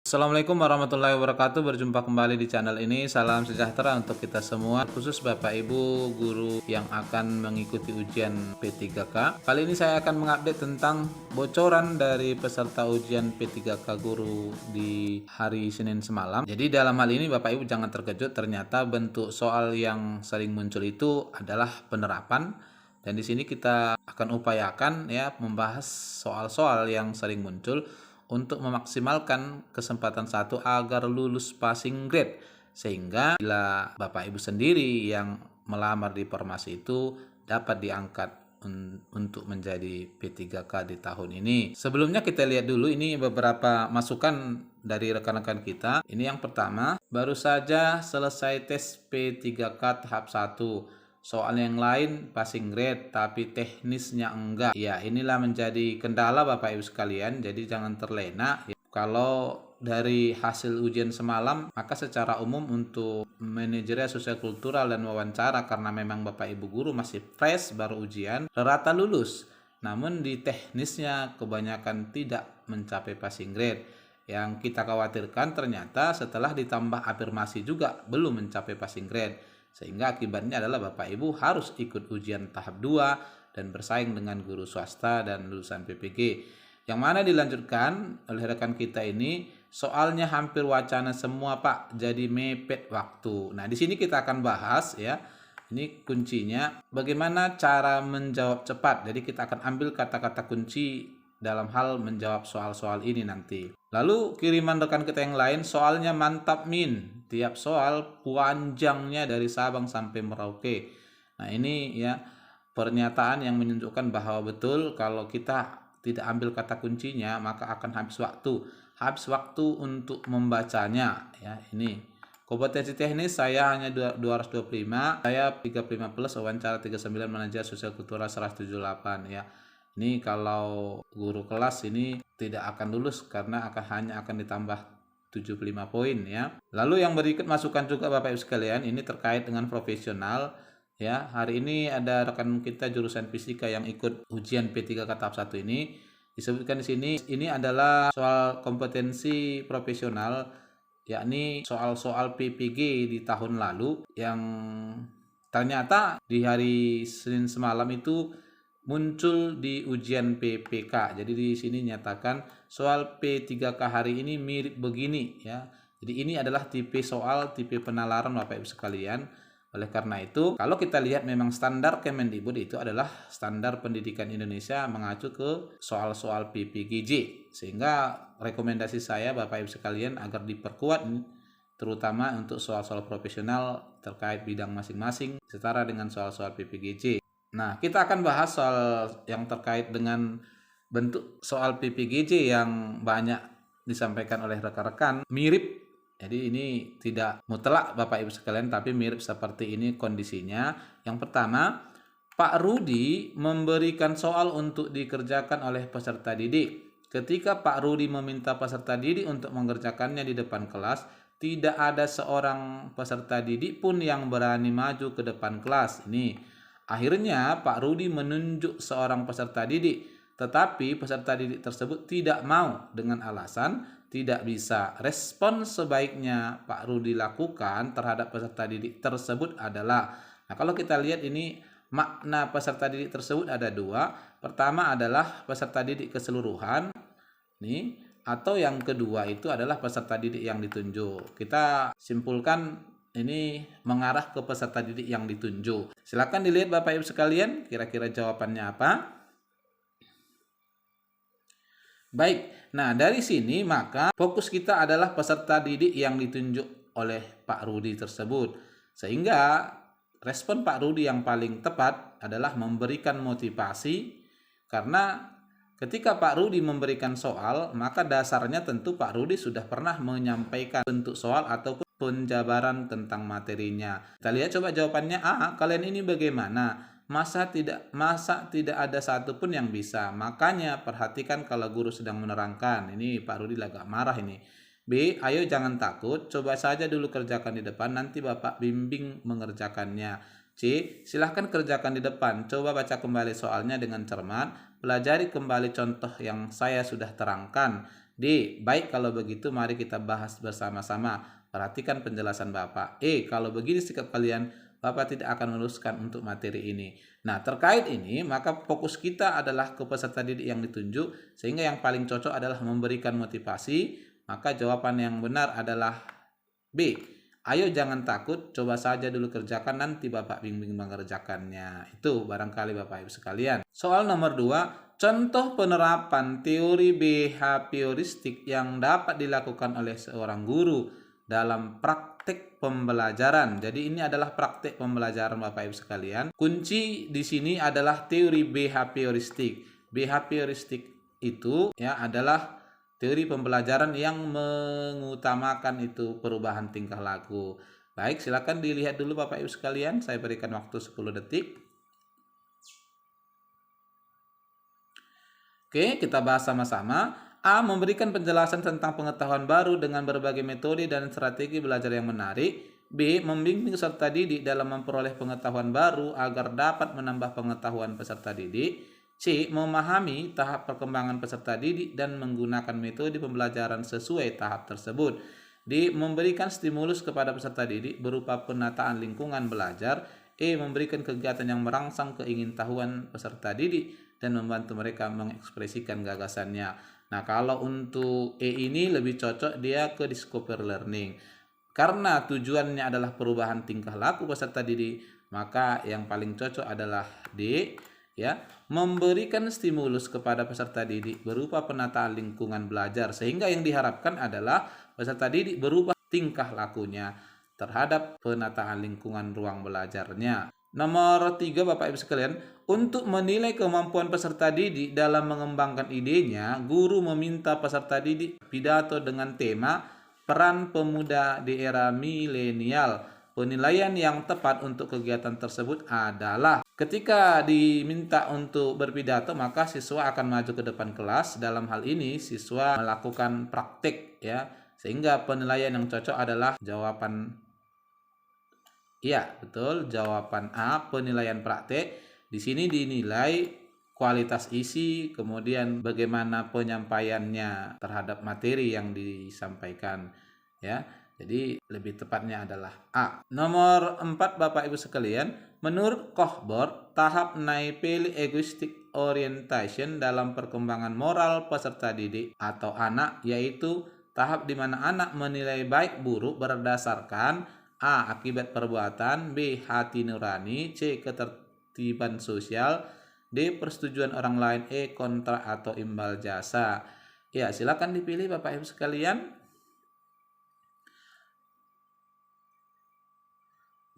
Assalamualaikum warahmatullahi wabarakatuh. Berjumpa kembali di channel ini. Salam sejahtera untuk kita semua, khusus Bapak Ibu guru yang akan mengikuti ujian P3K. Kali ini saya akan mengupdate tentang bocoran dari peserta ujian P3K guru di hari Senin semalam. Jadi dalam hal ini Bapak Ibu jangan terkejut, ternyata bentuk soal yang sering muncul itu adalah penerapan. Dan di sini kita akan upayakan ya membahas soal-soal yang sering muncul untuk memaksimalkan kesempatan satu agar lulus passing grade, sehingga bila Bapak Ibu sendiri yang melamar di Formasi itu dapat diangkat untuk menjadi P3K di tahun ini. Sebelumnya kita lihat dulu ini beberapa masukan dari rekan-rekan kita. Ini yang pertama, baru saja selesai tes P3K tahap 1. Soal yang lain passing grade tapi teknisnya enggak. Ya, inilah menjadi kendala Bapak Ibu sekalian. Jadi jangan terlena. Kalau dari hasil ujian semalam, maka secara umum untuk manajerial sosial kultural dan wawancara, karena memang Bapak Ibu guru masih fresh baru ujian, rata lulus. Namun di teknisnya kebanyakan tidak mencapai passing grade. Yang kita khawatirkan ternyata setelah ditambah afirmasi juga belum mencapai passing grade. Sehingga akibatnya adalah Bapak Ibu harus ikut ujian tahap 2 dan bersaing dengan guru swasta dan lulusan PPG. Yang mana dilanjutkan oleh rekan kita ini, soalnya hampir wacana semua Pak, jadi mepet waktu. Nah, di sini kita akan bahas ya. Ini kuncinya bagaimana cara menjawab cepat. Jadi kita akan ambil kata-kata kunci dalam hal menjawab soal-soal ini nanti. Lalu kiriman rekan kita yang lain, soalnya mantap Min. Tiap soal panjangnya dari Sabang sampai Merauke. Nah, ini ya pernyataan yang menunjukkan bahwa betul kalau kita tidak ambil kata kuncinya maka akan habis waktu. Habis waktu untuk membacanya ya. Ini kompetensi teknis saya hanya 225, saya 35 plus, wawancara 39, manajer sosial kultural 178 ya. Ini kalau guru kelas ini tidak akan lulus karena hanya akan ditambah 75 poin ya. Lalu yang berikut masukan juga Bapak Ibu sekalian, ini terkait dengan profesional ya. Hari ini ada rekan kita jurusan fisika yang ikut ujian P3K tahap 1 ini. Disebutkan di sini ini adalah soal kompetensi profesional, yakni soal-soal PPG di tahun lalu yang ternyata di hari Senin semalam itu muncul di ujian PPK. Jadi di sini nyatakan soal P3K hari ini mirip begini ya. Jadi ini adalah tipe soal, tipe penalaran Bapak Ibu sekalian. Oleh karena itu, kalau kita lihat memang standar Kemendikbud itu adalah standar pendidikan Indonesia mengacu ke soal-soal PPGJ. Sehingga rekomendasi saya Bapak Ibu sekalian agar diperkuat terutama untuk soal-soal profesional terkait bidang masing-masing setara dengan soal-soal PPGJ. Nah, kita akan bahas soal yang terkait dengan bentuk soal PPGJ yang banyak disampaikan oleh rekan-rekan. Mirip, jadi ini tidak mutlak Bapak Ibu sekalian, tapi mirip seperti ini kondisinya. Yang pertama, Pak Rudi memberikan soal untuk dikerjakan oleh peserta didik. Ketika Pak Rudi meminta peserta didik untuk mengerjakannya di depan kelas, tidak ada seorang peserta didik pun yang berani maju ke depan kelas. Ini akhirnya Pak Rudi menunjuk seorang peserta didik, tetapi peserta didik tersebut tidak mau dengan alasan tidak bisa. Respon sebaiknya Pak Rudi lakukan terhadap peserta didik tersebut adalah, nah kalau kita lihat ini makna peserta didik tersebut ada dua. Pertama adalah peserta didik keseluruhan, nih, atau yang kedua itu adalah peserta didik yang ditunjuk. Kita simpulkan ini mengarah ke peserta didik yang ditunjuk. Silakan dilihat Bapak Ibu sekalian, kira-kira jawabannya apa? Baik, nah dari sini maka fokus kita adalah peserta didik yang ditunjuk oleh Pak Rudi tersebut. Sehingga respon Pak Rudi yang paling tepat adalah memberikan motivasi, karena ketika Pak Rudi memberikan soal, maka dasarnya tentu Pak Rudi sudah pernah menyampaikan bentuk soal ataupun penjabaran tentang materinya. Kita lihat coba jawabannya. Kalian ini bagaimana? Masa tidak ada satupun yang bisa. Makanya perhatikan kalau guru sedang menerangkan. Ini Pak Rudi agak marah ini. B, ayo jangan takut, coba saja dulu kerjakan di depan, nanti Bapak bimbing mengerjakannya. C, silahkan kerjakan di depan, coba baca kembali soalnya dengan cermat, pelajari kembali contoh yang saya sudah terangkan. D. Baik kalau begitu mari kita bahas bersama-sama. Perhatikan penjelasan Bapak. E. Kalau begini sikap kalian, Bapak tidak akan meneruskan untuk materi ini. Nah, terkait ini, maka fokus kita adalah ke peserta didik yang ditunjuk, sehingga yang paling cocok adalah memberikan motivasi. Maka jawaban yang benar adalah B. Ayo jangan takut, coba saja dulu kerjakan, nanti Bapak bimbing mengerjakannya. Itu barangkali Bapak Ibu sekalian. Soal nomor 2, contoh penerapan teori behavioristik yang dapat dilakukan oleh seorang guru dalam praktek pembelajaran. Jadi ini adalah praktek pembelajaran Bapak Ibu sekalian. Kunci di sini adalah teori behavioristik. Behavioristik itu ya adalah teori pembelajaran yang mengutamakan itu perubahan tingkah laku. Baik, silakan dilihat dulu Bapak Ibu sekalian. Saya berikan waktu 10 detik. Oke, kita bahas sama-sama. A. Memberikan penjelasan tentang pengetahuan baru dengan berbagai metode dan strategi belajar yang menarik. B. Membimbing peserta didik dalam memperoleh pengetahuan baru agar dapat menambah pengetahuan peserta didik. C. Memahami tahap perkembangan peserta didik dan menggunakan metode pembelajaran sesuai tahap tersebut. D. Memberikan stimulus kepada peserta didik berupa penataan lingkungan belajar. E. Memberikan kegiatan yang merangsang keingintahuan peserta didik dan membantu mereka mengekspresikan gagasannya. Nah, kalau untuk E ini lebih cocok dia ke discover learning. Karena tujuannya adalah perubahan tingkah laku peserta didik, maka yang paling cocok adalah D, ya, memberikan stimulus kepada peserta didik berupa penataan lingkungan belajar, sehingga yang diharapkan adalah peserta didik berubah tingkah lakunya terhadap penataan lingkungan ruang belajarnya. Nomor 3 Bapak Ibu sekalian, untuk menilai kemampuan peserta didik dalam mengembangkan idenya, guru meminta peserta didik pidato dengan tema peran pemuda di era milenial. Penilaian yang tepat untuk kegiatan tersebut adalah ketika diminta untuk berpidato, maka siswa akan maju ke depan kelas. Dalam hal ini siswa melakukan praktik ya, sehingga penilaian yang cocok adalah jawaban iya, betul. Jawaban A, penilaian praktek. Di sini dinilai kualitas isi, kemudian bagaimana penyampaiannya terhadap materi yang disampaikan, ya. Jadi lebih tepatnya adalah A. Nomor 4 Bapak Ibu sekalian, menurut Cohbord, tahap Naipeli Egoistic Orientation dalam perkembangan moral peserta didik atau anak yaitu tahap di mana anak menilai baik buruk berdasarkan A. Akibat perbuatan. B. Hati nurani. C. Ketertiban sosial. D. Persetujuan orang lain. E. Kontrak atau imbal jasa. Ya, silakan dipilih Bapak Ibu sekalian.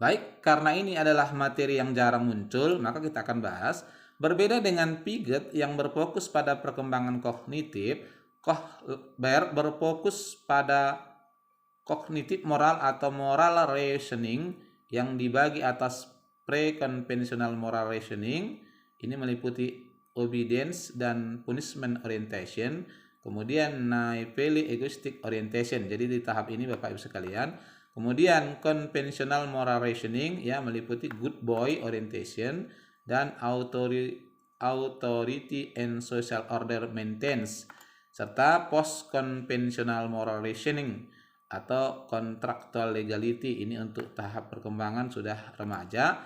Baik, karena ini adalah materi yang jarang muncul, maka kita akan bahas. Berbeda dengan Piaget yang berfokus pada perkembangan kognitif, Cohbord berfokus pada kognitif moral atau moral reasoning yang dibagi atas pre-conventional moral reasoning. Ini meliputi obedience dan punishment orientation. Kemudian Naipeli egoistic orientation. Jadi di tahap ini Bapak Ibu sekalian. Kemudian conventional moral reasoning ya meliputi good boy orientation dan authority and social order maintenance, serta post conventional moral reasoning atau contractual legality, ini untuk tahap perkembangan sudah remaja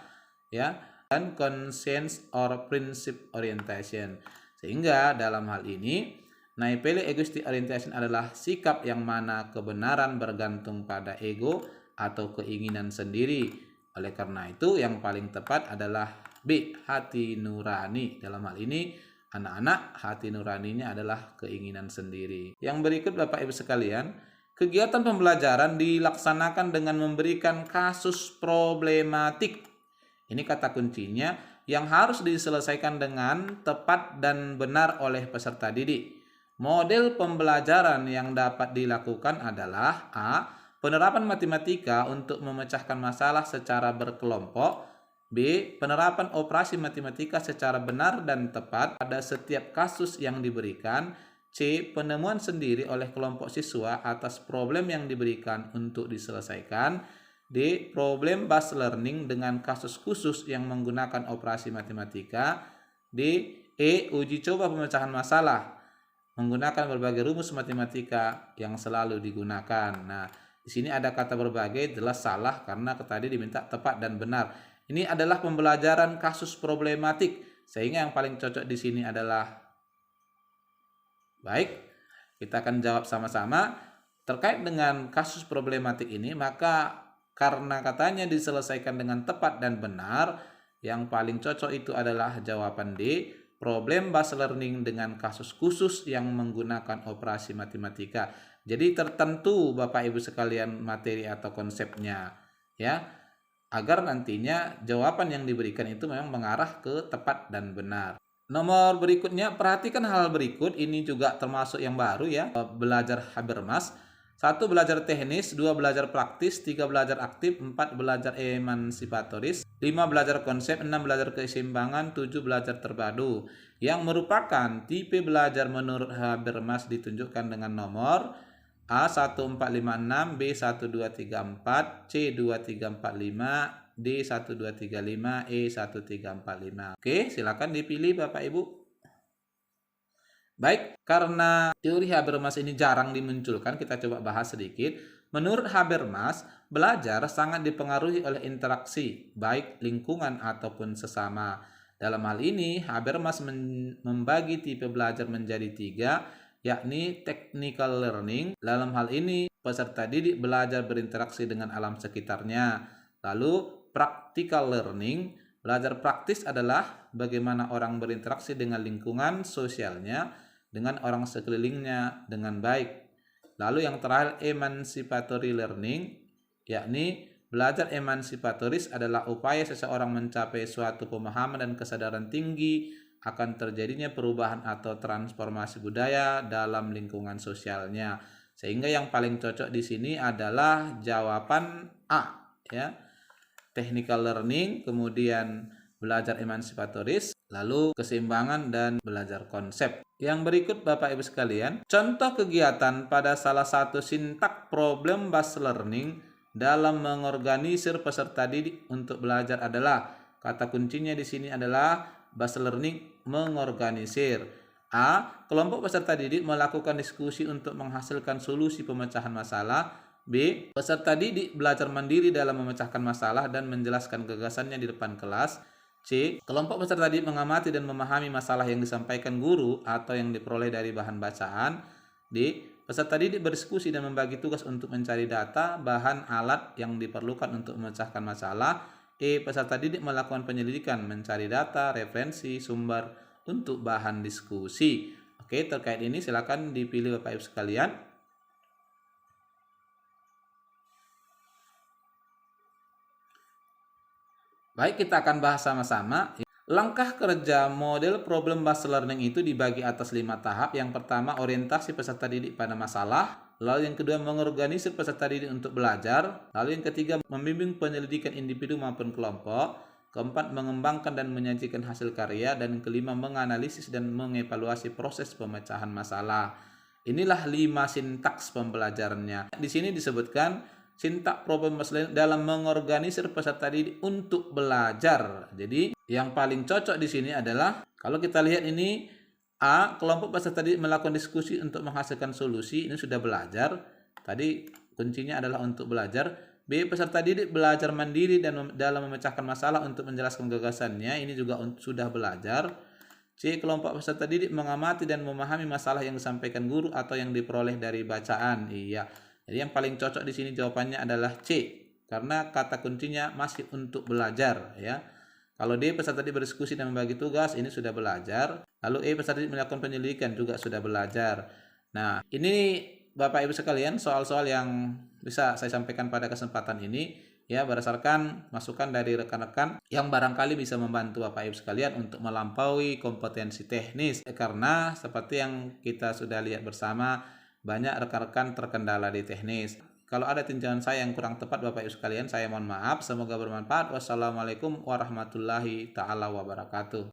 ya, dan conscience or principle orientation. Sehingga dalam hal ini Naipeli egoistic orientation adalah sikap yang mana kebenaran bergantung pada ego atau keinginan sendiri. Oleh karena itu yang paling tepat adalah B, hati nurani. Dalam hal ini anak-anak hati nuraninya adalah keinginan sendiri. Yang berikut Bapak Ibu sekalian, kegiatan pembelajaran dilaksanakan dengan memberikan kasus problematik. Ini kata kuncinya yang harus diselesaikan dengan tepat dan benar oleh peserta didik. Model pembelajaran yang dapat dilakukan adalah A. Penerapan matematika untuk memecahkan masalah secara berkelompok. B. Penerapan operasi matematika secara benar dan tepat pada setiap kasus yang diberikan. C. Penemuan sendiri oleh kelompok siswa atas problem yang diberikan untuk diselesaikan. D. Problem based learning dengan kasus khusus yang menggunakan operasi matematika. D. E. Uji coba pemecahan masalah menggunakan berbagai rumus matematika yang selalu digunakan. Nah, di sini ada kata berbagai, jelas salah karena tadi diminta tepat dan benar. Ini adalah pembelajaran kasus problematik, sehingga yang paling cocok di sini adalah baik. Kita akan jawab sama-sama. Terkait dengan kasus problematik ini, maka karena katanya diselesaikan dengan tepat dan benar, yang paling cocok itu adalah jawaban D, problem based learning dengan kasus khusus yang menggunakan operasi matematika. Jadi tertentu Bapak Ibu sekalian materi atau konsepnya, ya, agar nantinya jawaban yang diberikan itu memang mengarah ke tepat dan benar. Nomor berikutnya, perhatikan hal berikut, ini juga termasuk yang baru ya, belajar Habermas. 1. Belajar teknis, 2. Belajar praktis, 3. Belajar aktif, 4. Belajar emansipatoris, 5. Belajar konsep, 6. Belajar keseimbangan, 7. Belajar terpadu. Yang merupakan tipe belajar menurut Habermas ditunjukkan dengan nomor A1456, B1234, C2345, D1235, E1345. Oke, silakan dipilih Bapak Ibu. Baik, karena teori Habermas ini jarang dimunculkan, kita coba bahas sedikit. Menurut Habermas, belajar sangat dipengaruhi oleh interaksi, baik lingkungan ataupun sesama. Dalam hal ini, Habermas membagi tipe belajar menjadi 3, yakni technical learning. Dalam hal ini, peserta didik belajar berinteraksi dengan alam sekitarnya. Lalu, practical learning, belajar praktis adalah bagaimana orang berinteraksi dengan lingkungan sosialnya, dengan orang sekelilingnya dengan baik. Lalu yang terakhir, emancipatory learning, yakni belajar emansipatoris adalah upaya seseorang mencapai suatu pemahaman dan kesadaran tinggi akan terjadinya perubahan atau transformasi budaya dalam lingkungan sosialnya. Sehingga yang paling cocok di sini adalah jawaban A, ya. Technical learning, kemudian belajar emansipatoris, lalu keseimbangan dan belajar konsep. Yang berikut Bapak Ibu sekalian, contoh kegiatan pada salah satu sintak problem based learning dalam mengorganisir peserta didik untuk belajar adalah, kata kuncinya di sini adalah based learning, mengorganisir. A. Kelompok peserta didik melakukan diskusi untuk menghasilkan solusi pemecahan masalah. B. Peserta didik belajar mandiri dalam memecahkan masalah dan menjelaskan gagasannya di depan kelas. C. Kelompok peserta didik mengamati dan memahami masalah yang disampaikan guru atau yang diperoleh dari bahan bacaan. D. Peserta didik berdiskusi dan membagi tugas untuk mencari data, bahan, alat yang diperlukan untuk memecahkan masalah. E. Peserta didik melakukan penyelidikan, mencari data, referensi, sumber untuk bahan diskusi. Oke, terkait ini silakan dipilih Bapak Ibu sekalian. Baik, kita akan bahas sama-sama. Langkah kerja model problem based learning itu dibagi atas 5 tahap. Yang pertama, orientasi peserta didik pada masalah. Lalu yang kedua, mengorganisir peserta didik untuk belajar. Lalu yang ketiga, membimbing penyelidikan individu maupun kelompok. Keempat, mengembangkan dan menyajikan hasil karya. Dan kelima, menganalisis dan mengevaluasi proses pemecahan masalah. Inilah 5 sintaks pembelajarannya. Di sini disebutkan sintak problem based learning dalam mengorganisir peserta didik untuk belajar. Jadi yang paling cocok di sini adalah, kalau kita lihat ini, A. Kelompok peserta didik melakukan diskusi untuk menghasilkan solusi, ini sudah belajar. Tadi kuncinya adalah untuk belajar. B. Peserta didik belajar mandiri dan dalam memecahkan masalah untuk menjelaskan gagasannya, ini juga sudah belajar. C. Kelompok peserta didik mengamati dan memahami masalah yang disampaikan guru atau yang diperoleh dari bacaan. Iya. Jadi yang paling cocok di sini jawabannya adalah C, karena kata kuncinya masih untuk belajar, ya. Kalau D, peserta didik berdiskusi dan membagi tugas, ini sudah belajar. Lalu E, peserta didik melakukan penyelidikan, juga sudah belajar. Nah, ini Bapak Ibu sekalian soal-soal yang bisa saya sampaikan pada kesempatan ini, ya, berdasarkan masukan dari rekan-rekan yang barangkali bisa membantu Bapak Ibu sekalian untuk melampaui kompetensi teknis. Karena seperti yang kita sudah lihat bersama, banyak rekan-rekan terkendala di teknis. Kalau ada tinjauan saya yang kurang tepat Bapak Ibu sekalian, saya mohon maaf. Semoga bermanfaat. Wassalamualaikum warahmatullahi taala wabarakatuh.